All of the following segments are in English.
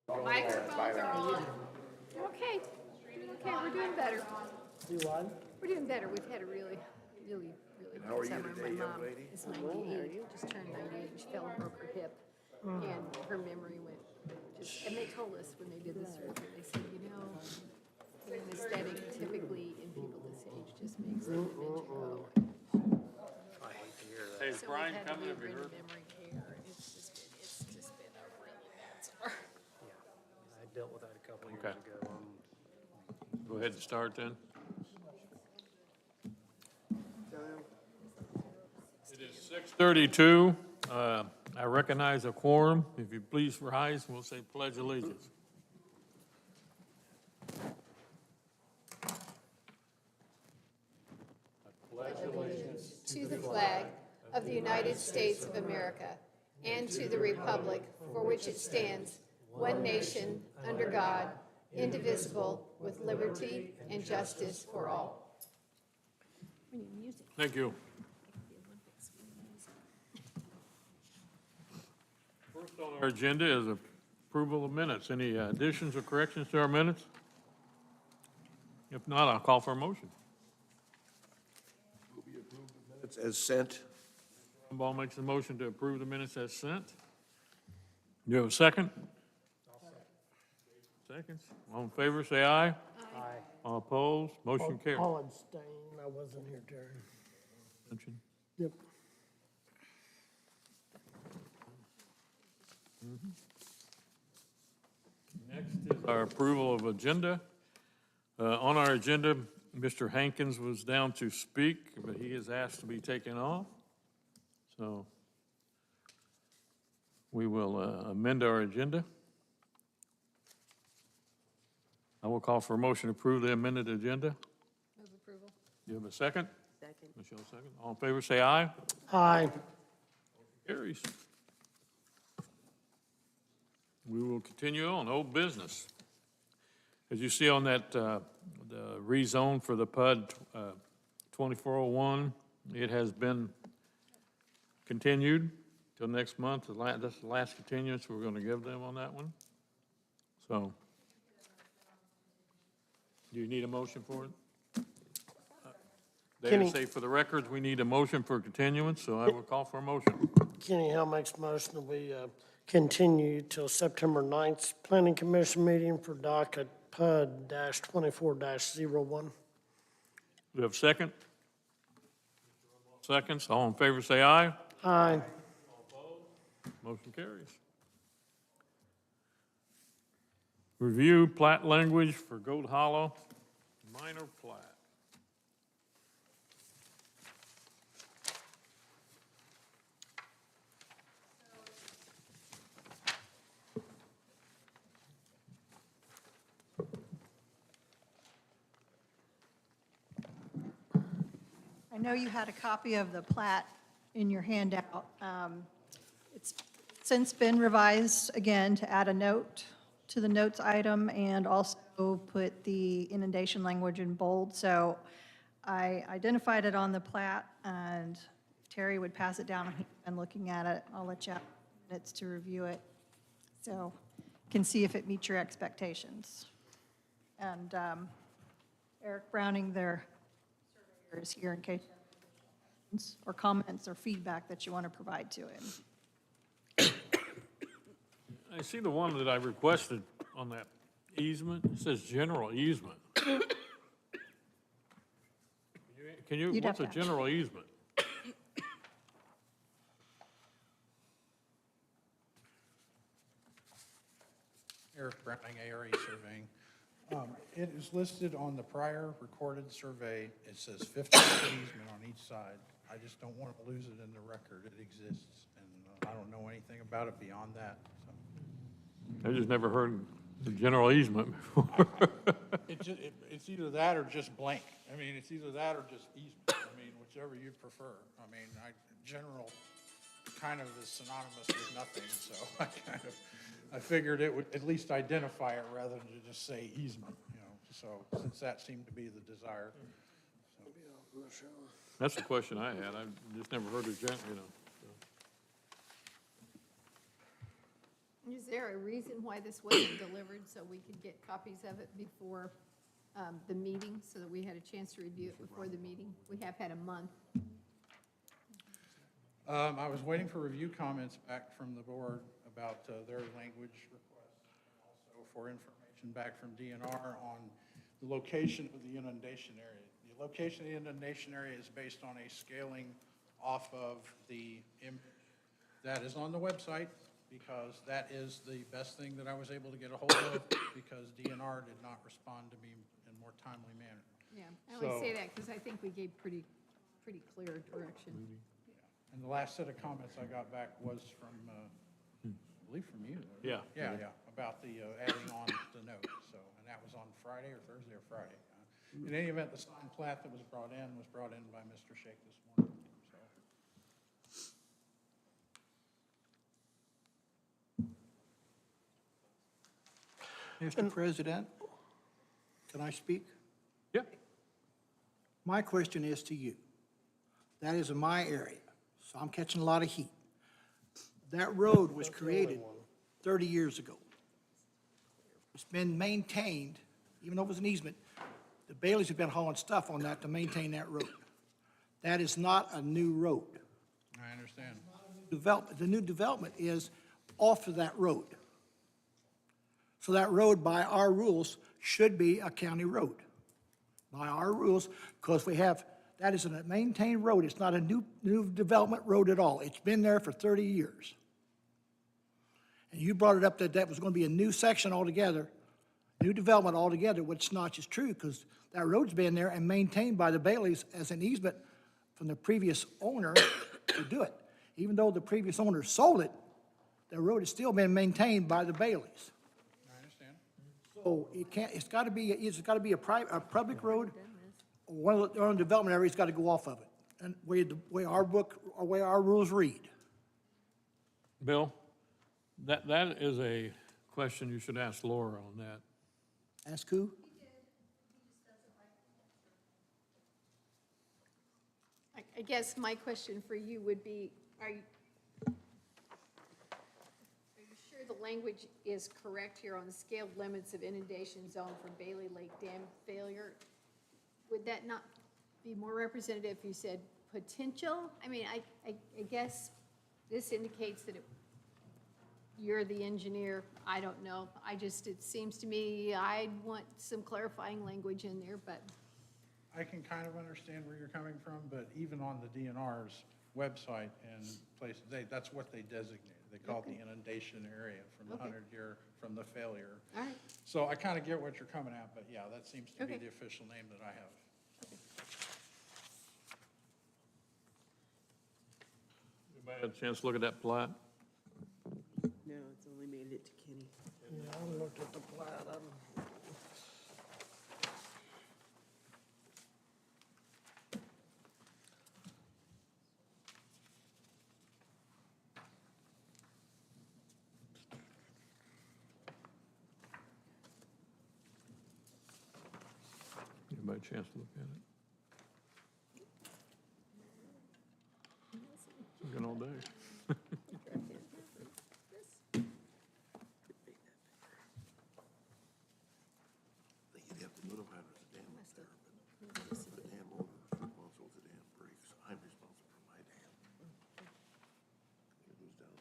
Microphones are on. Okay, we're doing better. Do what? We're doing better. We've had a really good summer. My mom is 98, just turned 98, and she fell and broke her hip. And her memory went just, and they told us when they did the surgery, they said, anesthetic typically in people this age just makes the dementia go. I hate to hear that. Hey, is So Brian we've had to coming? move Have her you into heard? memory care, and it's just been a really bad summer. Yeah, I dealt with that a couple years Okay. ago. Go ahead and start then. It is 6:32. I recognize a quorum. If you please rise, we'll say pledge allegiance. To the flag of the United States of America and to the republic for which it stands, one nation, under God, indivisible, with liberty and justice for all. We need music. Thank you. First on our agenda is approval of minutes. Any additions or corrections to our minutes? If not, I'll call for a motion. It's as sent. Ball makes a motion to approve the minutes as sent. Do you have a second? Seconds. All in favor, say aye. Aye. All opposed, motion carries. I'll abstain. I wasn't here, Terry. Mention. Yep. Next is our approval of agenda. On our agenda, Mr. Hankins was down to speak, but he is asked to be taken off. So we will amend our agenda. I will call for a motion to approve the amended agenda. Move approval. You have a second? Second. Michelle, second. All in favor, say aye. Aye. Carries. We will continue on, old business. As you see on that, the rezone for the PUD 2401, it has been continued till next month. That's the last continuance we're going to give them on that one. So, do you need a motion for it? They Kenny. say for the records, we need a motion for continuance, so I will call for a motion. Kenny Hill makes motion that we continue till September 9th Planning Commission meeting for docket PUD -24-01. Do you have a second? Seconds, all in favor say aye. Aye. Motion carries. Review plat language for Goat Hollow, minor plat. I know you had a copy of the plat in your handout. It's since been revised again to add a note to the notes item and also put the inundation language in bold. So I identified it on the plat, and if Terry would pass it down and looking at it, I'll let you have minutes to review it. So can see if it meets your expectations. And Eric Browning, their surveyor, is here in case you have questions or comments or feedback that you want to provide to him. I see the one that I requested on that easement, it says general easement. Can you, You'd what's a have to- general easement? Eric Browning, ARE Surveying. It is listed on the prior recorded survey. It says 50-foot easement on each side. I just don't want to lose it in the record. It exists, and I don't know anything about it beyond that. So I just never heard the general easement before. it's either that or just blank. I mean, it's either that or just easement. I mean, whichever you prefer. I mean, general kind of is synonymous with nothing, so I figured it would at least identify it rather than to just say easement, you know, so since that seemed to be the desire. That's the question I had, I just never heard of gen, you know. So. Is there a reason why this wasn't delivered, so we could get copies of it before the meeting, so that we had a chance to review it before the meeting? We have had a month. I was waiting for review comments back from the board about their language requests, and also for information back from DNR on the location of the inundation area. The location of the inundation area is based on a scaling off of the image that is on the website, because that is the best thing that I was able to get a hold of, because DNR did not respond to me in a more timely manner. Yeah, I only So- say that because I think we gave pretty clear direction. And the last set of comments I got back was from, I believe from you. Yeah. Yeah, about the adding on the note, so, and that was on Friday or Thursday or Friday. In any event, the signed plat that was brought in by Mr. Shake this morning, so. Mr. President, can I speak? Yeah. My question is to you. That is in my area, so I'm catching a lot of heat. That road was created 30 years ago. It's been maintained, even though it was an easement, the Baileys have been hauling stuff on that to maintain that road. That is not a new road. I understand. The new development is off of that road. So that road, by our rules, should be a county road. By our rules, because that is a maintained road. It's not a new development road at all. It's been there for 30 years. And you brought it up that was going to be a new section altogether, new development altogether, which not is true, because that road's been there and maintained by the Baileys as an easement from the previous owner to do it. Even though the previous owner sold it, the road has still been maintained by the Baileys. I understand. So it's got to be a public road, or one of the development areas got to go off of it. And the way our rules read. Bill, that is a question you should ask Laura on that. Ask who? I guess my question for you would be, are you sure the language is correct here on the scaled limits of inundation zone for Bailey Lake Dam failure? Would that not be more representative if you said potential? I mean, I guess this indicates that you're the engineer. I don't know. It seems to me I'd want some clarifying language in there, but. I can kind of understand where you're coming from, but even on the DNR's website and places, that's what they designate. They call it the inundation area from the Okay. 100-year, from the failure. All right. So I kind of get what you're coming at, but yeah, that seems to be Okay. the official name that I have. Anybody had a chance to look at that plat? No, it's only made it to Kenny. Yeah, I looked at the plat. Anybody a chance to look at it? Looking all day. You'd have to notify them if the dam was there, but the dam owner is responsible if the dam breaks. I'm responsible for my dam. It goes down.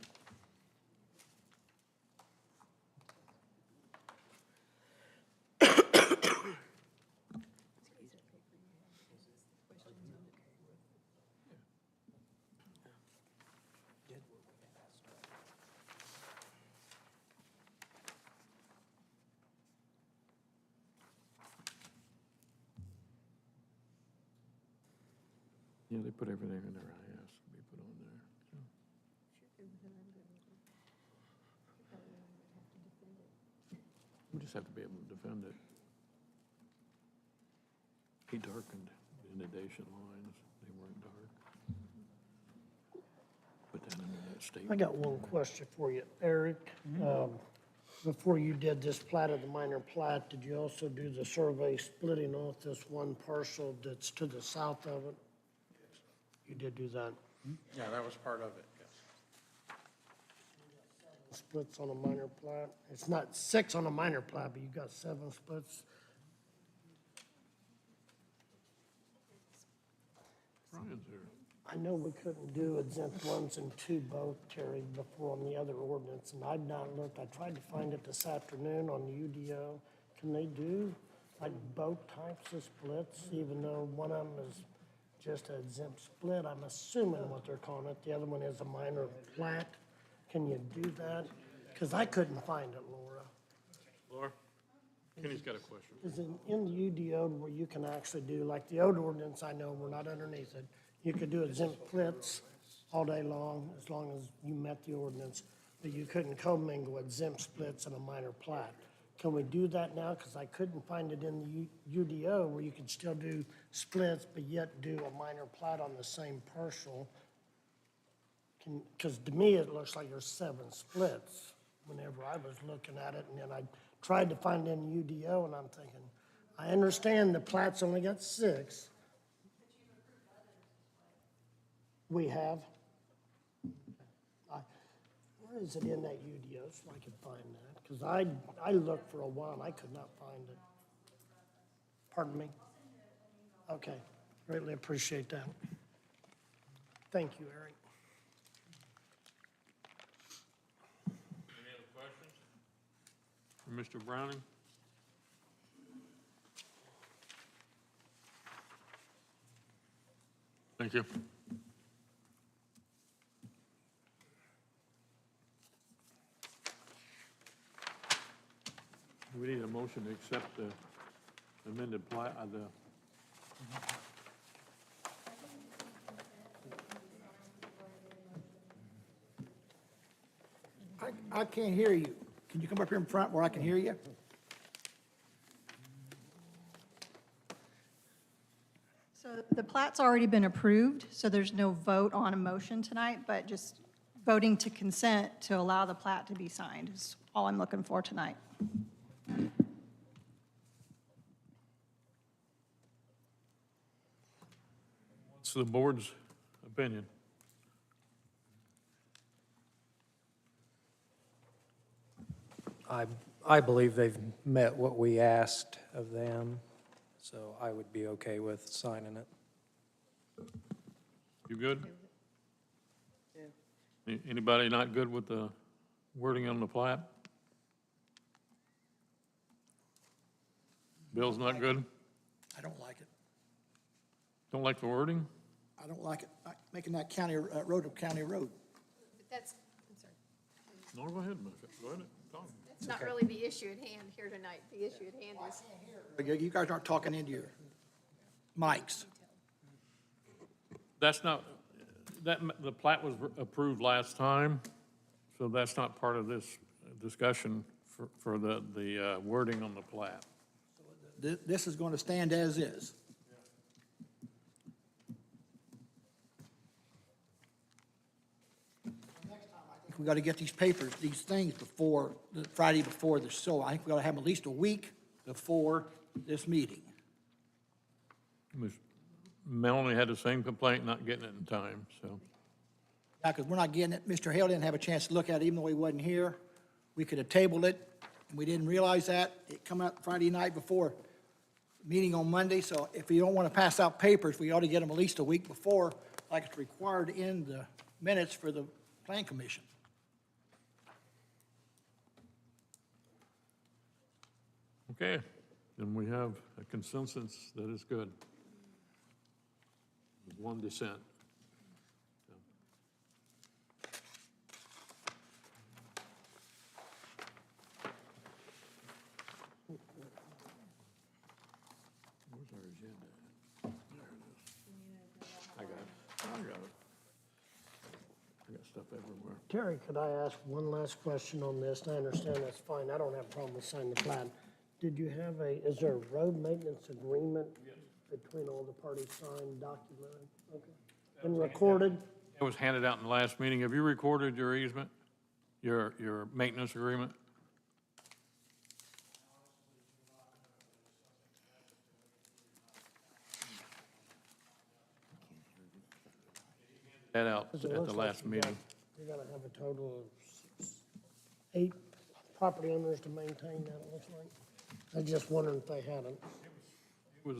Yeah, they put everything in there I asked to be put on there. We just have to be able to defend it. He darkened the inundation lines. They weren't dark. Put that into that I statement. got one question for you, Eric. Before you did this plat of the minor plat, did you also do the survey splitting off this one parcel that's to the south of it? You did do that. Yeah, that was part of it, yes. splits on a minor plat. It's not 6 on a minor plat, but you got 7 splits. Brian's here. I know we couldn't do exempt 1s and 2 both, Terry, before on the other ordinance, and I'd not looked. I tried to find it this afternoon on the UDO. Can they do like both types of splits, even though one of them is just an exempt split? I'm assuming what they're calling it. The other one is a minor plat. Can you do that? Because I couldn't find it, Laura. Laura? Kenny's got a question. Is it in the UDO where you can actually do, like the old ordinance, I know we're not underneath it, you could do exempt splits all day long, as you met the ordinance, but you couldn't commingle exempt splits and a minor plat. Can we do that now? Because I couldn't find it in the UDO where you could still do splits, but yet do a minor plat on the same parcel. Because to me, it looks like there's 7 splits whenever I was looking at it, and then I tried to find it in UDO, and I'm thinking, I understand the plat's only got 6. We have? Where is it in that UDO so I can find that? Because I looked for a while, and I could not find it. Pardon me? Okay, greatly appreciate that. Thank you, Eric. Any other questions for Mr. Browning? Thank you. We need a motion to accept the amended plat, I can't hear you. Can you come up here in front where I can hear you? So the plat's already been approved, so there's no vote on a motion tonight, but just voting to consent to allow the plat to be signed is all I'm looking for tonight. What's the board's opinion? I believe they've met what we asked of them, so I would be okay with signing it. You good? Yeah. Anybody not good with the wording on the plat? Bill's not good? I don't like it. Don't like the wording? I don't like it, making that county, road a county road. But that's, I'm sorry, No, go ahead, Murphy. Go ahead, Tom. that's not really the issue at hand here tonight. The issue at hand is, You guys aren't talking into your mics. That's not, the plat was approved last time, so that's not part of this discussion for the wording on the plat. This is going to stand as is. We got to get these papers, these things before, the Friday before the show. I think we got to have them at least a week before this meeting. Melanie had the same complaint, not getting it in time, so. Yeah, because we're not getting it. Mr. Hale didn't have a chance to look at it, even though he wasn't here. We could have tabled it, and we didn't realize that. It come out Friday night before meeting on Monday, so if you don't want to pass out papers, we ought to get them at least a week before, like it's required in the minutes for the Plan Commission. Okay, then we have a consensus that is good. With one dissent. Where's our agenda? There it is. I got it. I got stuff everywhere. Terry, could I ask one last question on this? And I understand that's fine. I don't have a problem with signing the plat. Did you have is there a road maintenance agreement between all the parties signed, documented? Okay. And recorded? It was handed out in the last meeting. Have you recorded your easement, your maintenance agreement? That out Because it at looks the like last you meeting. You're gonna have a total of 6. 8 property owners to maintain that, it looks like. I was just wondering if they had it. It was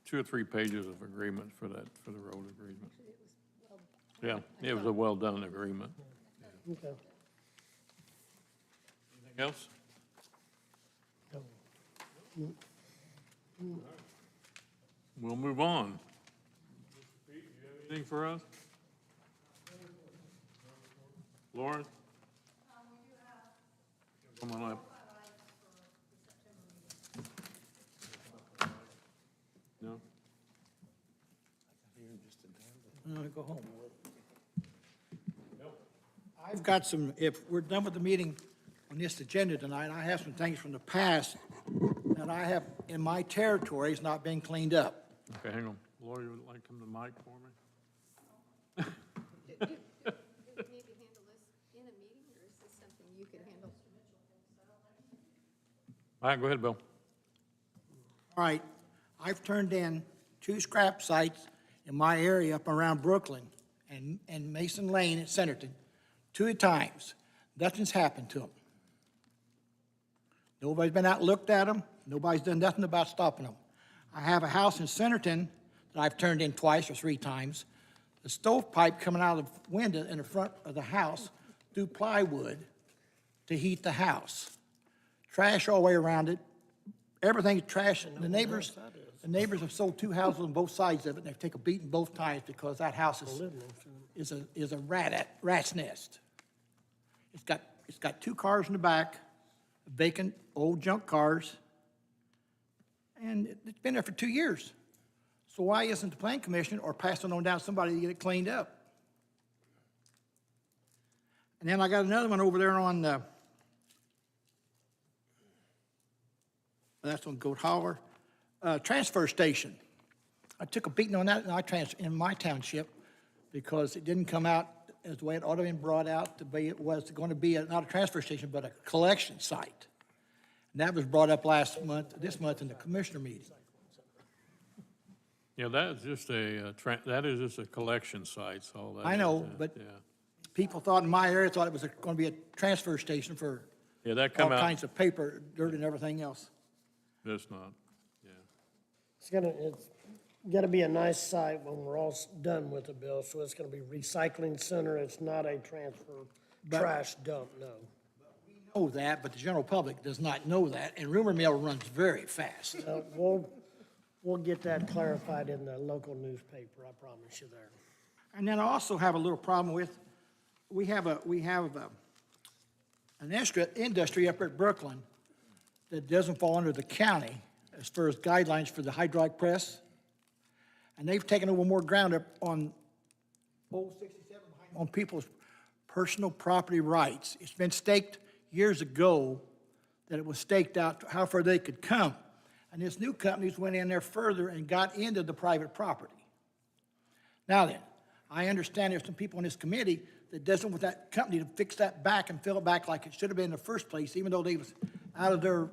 2 or 3 pages of agreement for that, for the road agreement. Yeah, it was a well-done agreement. Okay. Anything else? We'll move on. Pete, you have anything for us? Lauren? Come on up. No? I'm gonna go home. I've got some, if we're done with the meeting on this agenda tonight, I have some things from the past that I have in my territories not been cleaned up. Okay, hang on. Laura, you would like to come to the mic for me? Do we need to handle this in a meeting, or is this something you could handle? All right, go ahead, Bill. All right, I've turned in 2 scrap sites in my area up around Brooklyn and Mason Lane at Centerton, 2 times. Nothing's happened to them. Nobody's been out and looked at them. Nobody's done nothing about stopping them. I have a house in Centerton that I've turned in twice or 3 times. The stovepipe coming out of the window in the front of the house through plywood to heat the house. Trash all the way around it. Everything's trash. The neighbors have sold 2 houses on both sides of it, and they've taken a beating both times because that house is a rat's nest. It's got 2 cars in the back, vacant old junk cars, and it's been there for 2 years. So why isn't the planning commission or passing on down somebody to get it cleaned up? And then I got another one over there on, that's on Goat Holler, transfer station. I took a beating on that in my township because it didn't come out as the way it ought to have been brought out to be. It was going to be not a transfer station, but a collection site. And that was brought up this month in the commissioner meeting. Yeah, that is just a collection site, so that. I know, is, but yeah. people thought in my area, thought it was going to be a transfer station for Yeah, that all come out, kinds of paper, dirt, and everything else. that's not, yeah. It's gonna be a nice site when we're all done with it, Bill, so it's gonna be recycling center, it's not a transfer trash dump, no. Know that, but the general public does not know that, and rumor mill runs very fast. We'll get that clarified in the local newspaper, I promise you there. And then I also have a little problem with, we have an industry up at Brooklyn that doesn't fall under the county as far as guidelines for the hydraulic press. And they've taken over more ground up on Old 67 on people's personal property rights. It's been staked years ago that it was staked out how far they could come. And this new companies went in there further and got into the private property. Now then, I understand there's some people in this committee that doesn't want that company to fix that back and fill it back like it should have been in the first place, even though they was out of their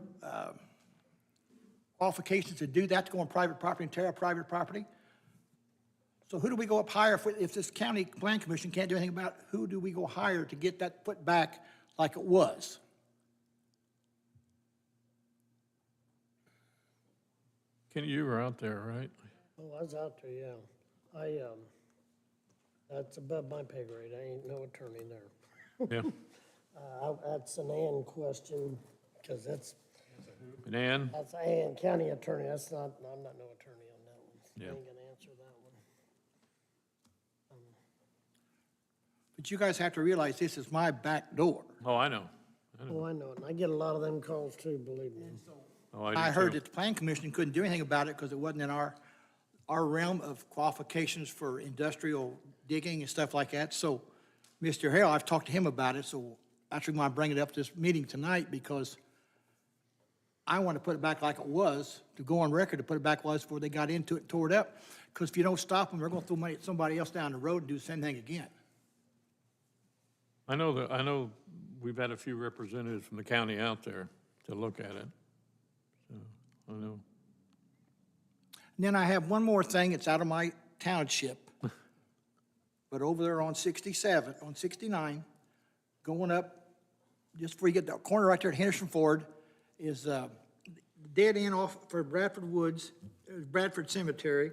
qualifications to do that, to go on private property and tear up private property. So who do we go up hire if this county plan commission can't do anything about it? Who do we go hire to get that put back like it was? Kenny, you were out there, right? Oh, I was out there, yeah. That's above my pay grade, I ain't no attorney there. Yeah. That's an Ann question, because that's And Ann? Ann County attorney, I'm not no attorney on that one. So Yeah. I ain't gonna answer that one. But you guys have to realize this is my back door. Oh, I know. Oh, I know it, and I get a lot of them calls too, believe me. Oh, I do heard too. that the plan commission couldn't do anything about it because it wasn't in our realm of qualifications for industrial digging and stuff like that. So, Mr. Hale, I've talked to him about it, so actually want to bring it up this meeting tonight because I want to put it back like it was, to go on record to put it back was before they got into it and tore it up. Because if you don't stop them, they're going to throw money at somebody else down the road and do the same thing again. I know we've had a few representatives from the county out there to look at it. So, I know. And then I have one more thing, it's out of my township, but over there on 69, going up just before you get the corner right there at Henderson Ford, is dead end off for Bradford Woods, Bradford Cemetery,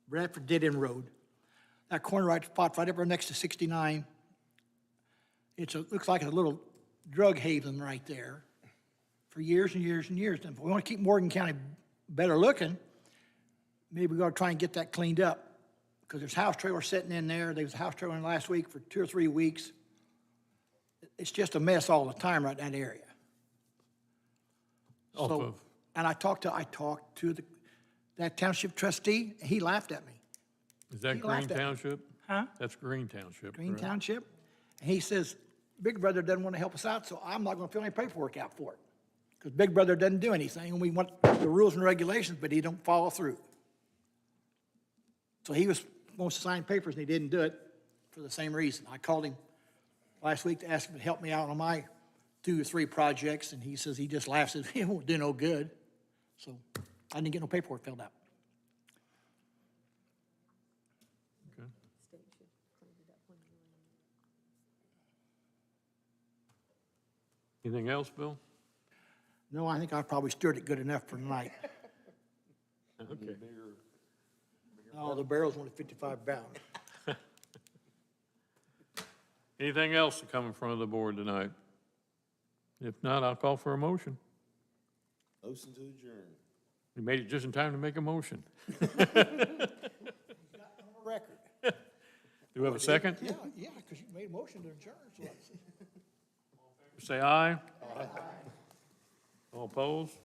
Bradford Dead End Road. That corner right spot right up there next to 69. Looks like a little drug haven right there for years and years and years. And if we want to keep Morgan County better looking, maybe we got to try and get that cleaned up. Because there's house trailers sitting in there. There was a house trailer in last week for 2 or 3 weeks. It's just a mess all the time right in that area. Off So, of, and I talked to that township trustee, and he laughed at me. is that He Green laughed at me. Township? Huh? That's Green Township, Green correct? Township. And he says, Big Brother doesn't want to help us out, so I'm not going to fill any paperwork out for it. Because Big Brother doesn't do anything, and we want the rules and regulations, but he don't follow through. So he was supposed to sign papers, and he didn't do it for the same reason. I called him last week to ask him to help me out on my 2 or 3 projects, and he says he just laughs at me, it won't do no good. So I didn't get no paperwork filled out. Okay. Anything else, Bill? No, I think I probably stirred it good enough for tonight. Okay. Oh, the barrel's only 55 pounds. Anything else to come in front of the board tonight? If not, I'll call for a motion. Motion to adjourn. You made it just in time to make a motion. Record. Do we have a second? Yeah, because you made a motion to adjourn, so. Say aye. Aye. All opposed?